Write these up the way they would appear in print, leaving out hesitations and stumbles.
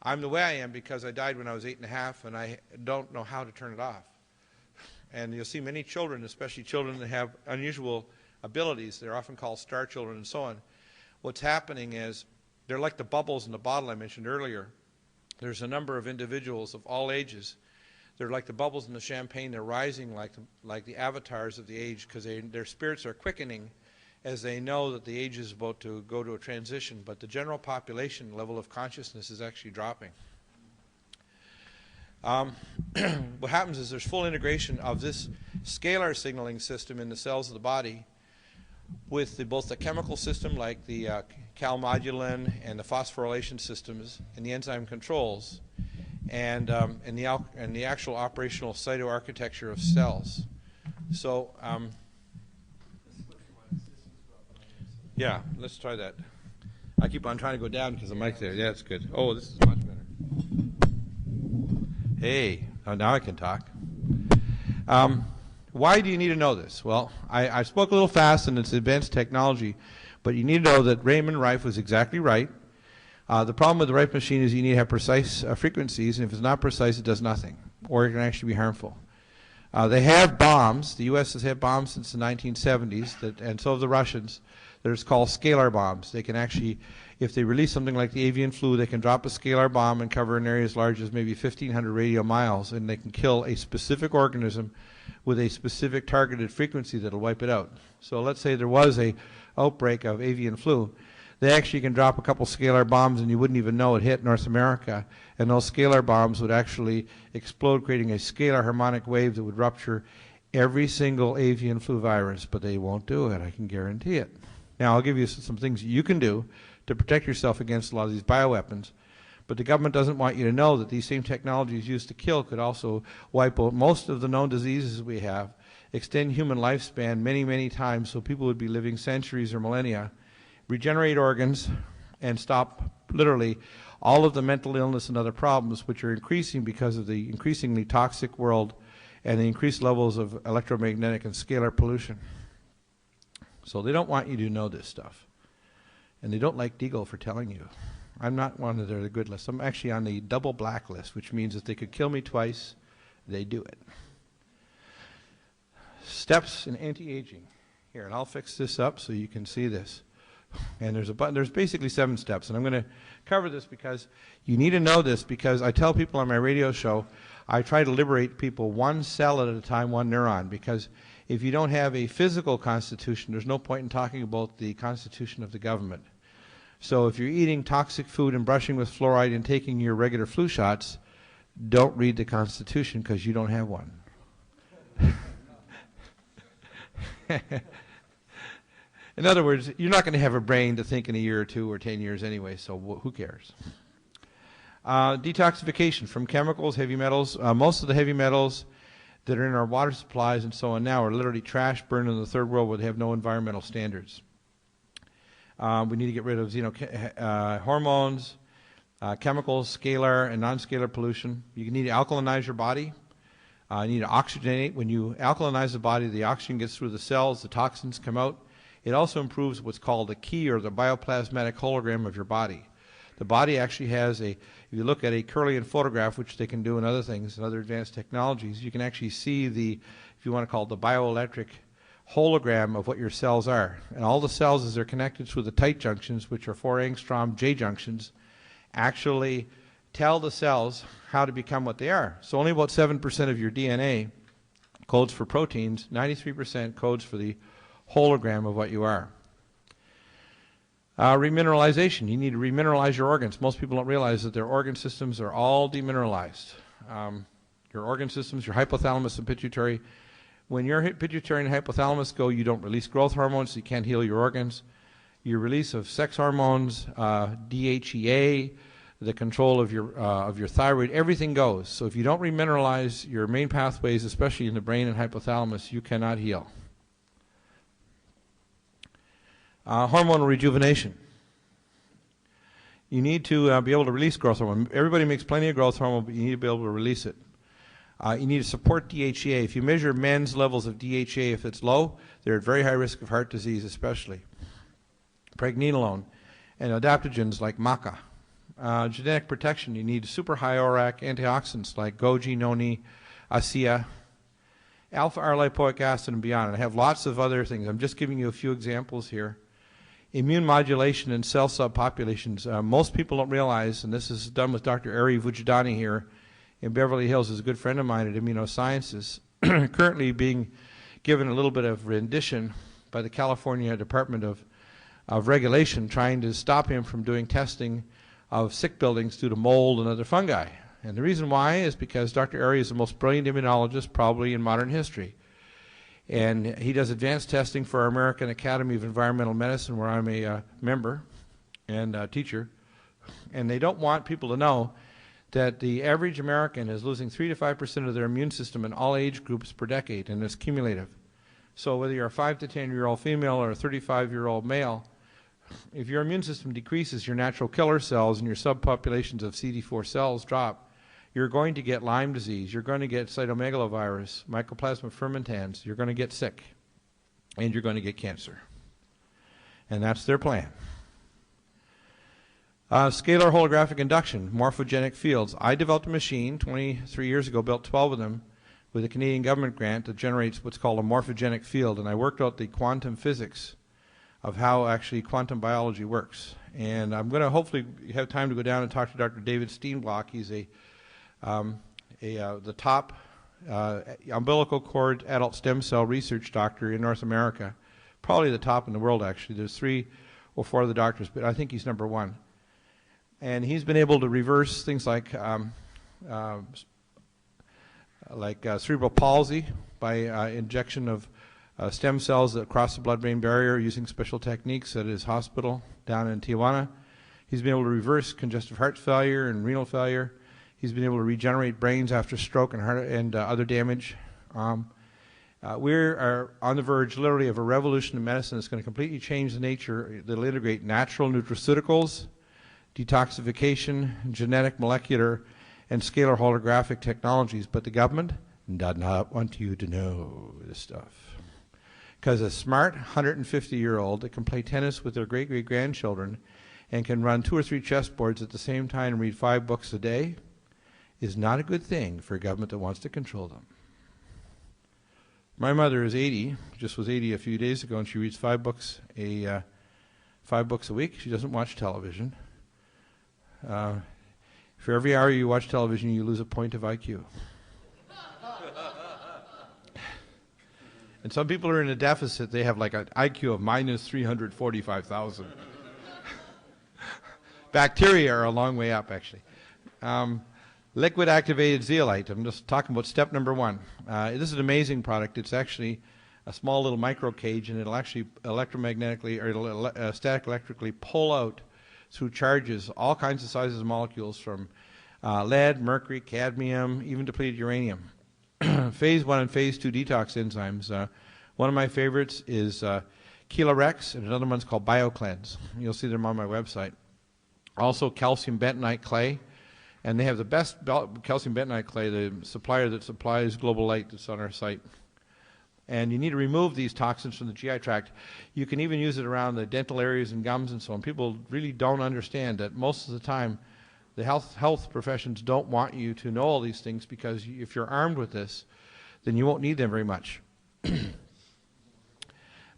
I'm the way I am because I died when I was 8.5, and I don't know how to turn it off. And you'll see many children, especially children that have unusual abilities, they're often called star children and so on. What's happening is they're like the bubbles in the bottle I mentioned earlier. There's a number of individuals of all ages. They're like the bubbles in the champagne. They're rising like the avatars of the age because their spirits are quickening as they know that the age is about to go to a transition. But the general population level of consciousness is actually dropping. What happens is there's full integration of this scalar signaling system in the cells of the body with both the chemical system like the calmodulin and the phosphorylation systems and the enzyme controls and the actual operational cytoarchitecture of cells. So yeah, let's try that. I keep on trying to go down because the mic's there. Yeah, it's good. Oh, this is much better. Hey, now I can talk. Why do you need to know this? Well, I spoke a little fast and it's advanced technology, but you need to know that Raymond Rife was exactly right. The problem with the Rife machine is you need to have precise frequencies, and if it's not precise, it does nothing, or it can actually be harmful. They have bombs. The U.S. has had bombs since the 1970s, and so have the Russians. They're called scalar bombs. They can actually, if they release something like the avian flu, they can drop a scalar bomb and cover an area as large as maybe 1,500 radio miles, and they can kill a specific organism with a specific targeted frequency that will wipe it out. So let's say there was a outbreak of avian flu. They actually can drop a couple scalar bombs and you wouldn't even know it hit North America, and those scalar bombs would actually explode, creating a scalar harmonic wave that would rupture every single avian flu virus, but they won't do it, I can guarantee it. Now, I'll give you some things you can do to protect yourself against a lot of these bioweapons, but the government doesn't want you to know that these same technologies used to kill could also wipe out most of the known diseases we have, extend human lifespan many, many times so people would be living centuries or millennia, regenerate organs, and stop literally all of the mental illness and other problems which are increasing because of the increasingly toxic world and the increased levels of electromagnetic and scalar pollution. So they don't want you to know this stuff. And they don't like Deagle for telling you. I'm not one of their good lists. I'm actually on the double black list, which means if they could kill me twice, they do it. Steps in anti-aging. Here, and I'll fix this up so you can see this. And there's basically 7 steps, and I'm going to cover this because you need to know this, because I tell people on my radio show, I try to liberate people one cell at a time, one neuron, because if you don't have a physical constitution, there's no point in talking about the constitution of the government. So if you're eating toxic food and brushing with fluoride and taking your regular flu shots, don't read the Constitution because you don't have one. In other words, you're not going to have a brain to think in a year or 2 or 10 years anyway, so who cares? Detoxification from chemicals, heavy metals. Most of the heavy metals that are in our water supplies and so on now are literally trash burned in the third world where they have no environmental standards. We need to get rid of hormones, chemicals, scalar and non-scalar pollution. You need to alkalinize your body. You need to oxygenate. When you alkalinize the body, the oxygen gets through the cells, the toxins come out. It also improves what's called the key, or the bioplasmatic hologram of your body. The body actually has if you look at a Kirlian photograph, which they can do in other things and other advanced technologies, you can actually see if you want to call it the bioelectric hologram of what your cells are. And all the cells, as they're connected through the tight junctions, which are 4 angstrom J junctions, actually tell the cells how to become what they are. So only about 7% of your DNA codes for proteins, 93% codes for the hologram of what you are. Remineralization. You need to remineralize your organs. Most people don't realize that their organ systems are all demineralized. Your organ systems, your hypothalamus and pituitary. When your pituitary and hypothalamus go, you don't release growth hormones, so you can't heal your organs. Your release of sex hormones, DHEA, the control of your thyroid, everything goes. So if you don't remineralize your main pathways, especially in the brain and hypothalamus, you cannot heal. Hormonal rejuvenation. You need to be able to release growth hormone. Everybody makes plenty of growth hormone, but you need to be able to release it. You need to support DHEA. If you measure men's levels of DHEA, if it's low, they're at very high risk of heart disease especially. Pregnenolone and adaptogens like maca genetic protection. You need super high ORAC antioxidants like goji, noni, ASEA, alpha-R-lipoic acid, and beyond. And I have lots of other things. I'm just giving you a few examples here. Immune modulation in cell subpopulations. Most people don't realize, and this is done with Dr. Ari Vujadani here in Beverly Hills, is a good friend of mine at Immunosciences, currently being given a little bit of rendition by the California Department of Regulation, trying to stop him from doing testing of sick buildings due to mold and other fungi. And the reason why is because Dr. Ari is the most brilliant immunologist probably in modern history. And he does advanced testing for our American Academy of Environmental Medicine, where I'm a member and teacher. And they don't want people to know that the average American is losing 3 to 5% of their immune system in all age groups per decade, and it's cumulative. So whether you're a 5 to 10-year-old female or a 35-year-old male, if your immune system decreases, your natural killer cells and your subpopulations of CD4 cells drop, you're going to get Lyme disease, you're going to get cytomegalovirus, mycoplasma fermentans, you're going to get sick, and you're going to get cancer. And that's their plan. Scalar holographic induction, morphogenic fields. I developed a machine 23 years ago, built 12 of them, with a Canadian government grant that generates what's called a morphogenic field, and I worked out the quantum physics of how actually quantum biology works. And I'm going to hopefully have time to go down and talk to Dr. David Steenblock. He's the top umbilical cord adult stem cell research doctor in North America, probably the top in the world actually. There's 3 or 4 other doctors, but I think he's number 1. And he's been able to reverse things like cerebral palsy by injection of stem cells that cross the blood-brain barrier using special techniques at his hospital down in Tijuana. He's been able to reverse congestive heart failure and renal failure. He's been able to regenerate brains after stroke and heart and other damage. We are on the verge, literally, of a revolution in medicine that's going to completely change the nature. That'll integrate natural nutraceuticals, detoxification, genetic, molecular, and scalar holographic technologies. But the government does not want you to know this stuff. Because a smart 150-year-old that can play tennis with their great-great-grandchildren and can run 2 or 3 chessboards at the same time and read 5 books a day is not a good thing for a government that wants to control them. My mother is 80, just was 80 a few days ago, and she reads 5 books a week. She doesn't watch television. For every hour you watch television, you lose a point of IQ. And some people are in a deficit. They have like an IQ of minus 345,000. Bacteria are a long way up, actually. Liquid activated zeolite. I'm just talking about step number 1. This is an amazing product. It's actually a small little micro cage, and it'll actually electromagnetically or it'll static electrically pull out through charges all kinds of sizes of molecules from lead, mercury, cadmium, even depleted uranium. Phase 1 and Phase 2 detox enzymes. One of my favorites is Chelorex, and another one's called BioCleanse. You'll see them on my website. Also calcium bentonite clay. And they have the best calcium bentonite clay, the supplier that supplies Global Light that's on our site. And you need to remove these toxins from the GI tract. You can even use it around the dental areas and gums and so on. People really don't understand that most of the time the health professions don't want you to know all these things, because if you're armed with this, then you won't need them very much. You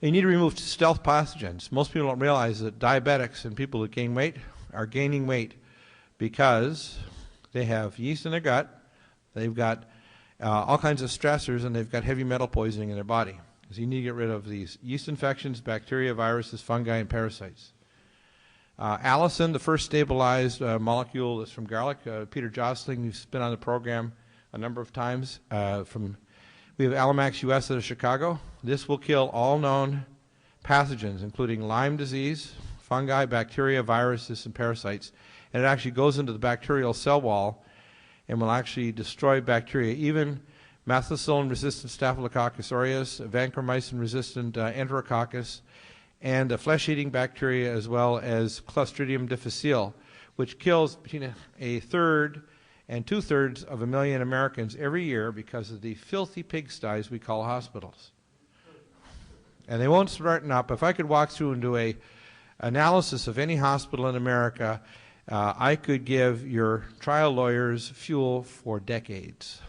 need to remove stealth pathogens. Most people don't realize that diabetics and people that gain weight are gaining weight because they have yeast in their gut, they've got all kinds of stressors, and they've got heavy metal poisoning in their body. So you need to get rid of these yeast infections, bacteria, viruses, fungi, and parasites. Allicin, the first stabilized molecule, is from garlic. Peter Jostling, who's been on the program a number of times. We have Alamax US out of Chicago. This will kill all known pathogens, including Lyme disease, fungi, bacteria, viruses, and parasites. And it actually goes into the bacterial cell wall and will actually destroy bacteria, even methicillin-resistant Staphylococcus aureus, vancomycin-resistant Enterococcus, and flesh-eating bacteria, as well as Clostridium difficile, which kills between a third and 2/3 of a million Americans every year because of the filthy pigsties we call hospitals. And they won't smarten up. If I could walk through and do an analysis of any hospital in America I could give your trial lawyers fuel for decades.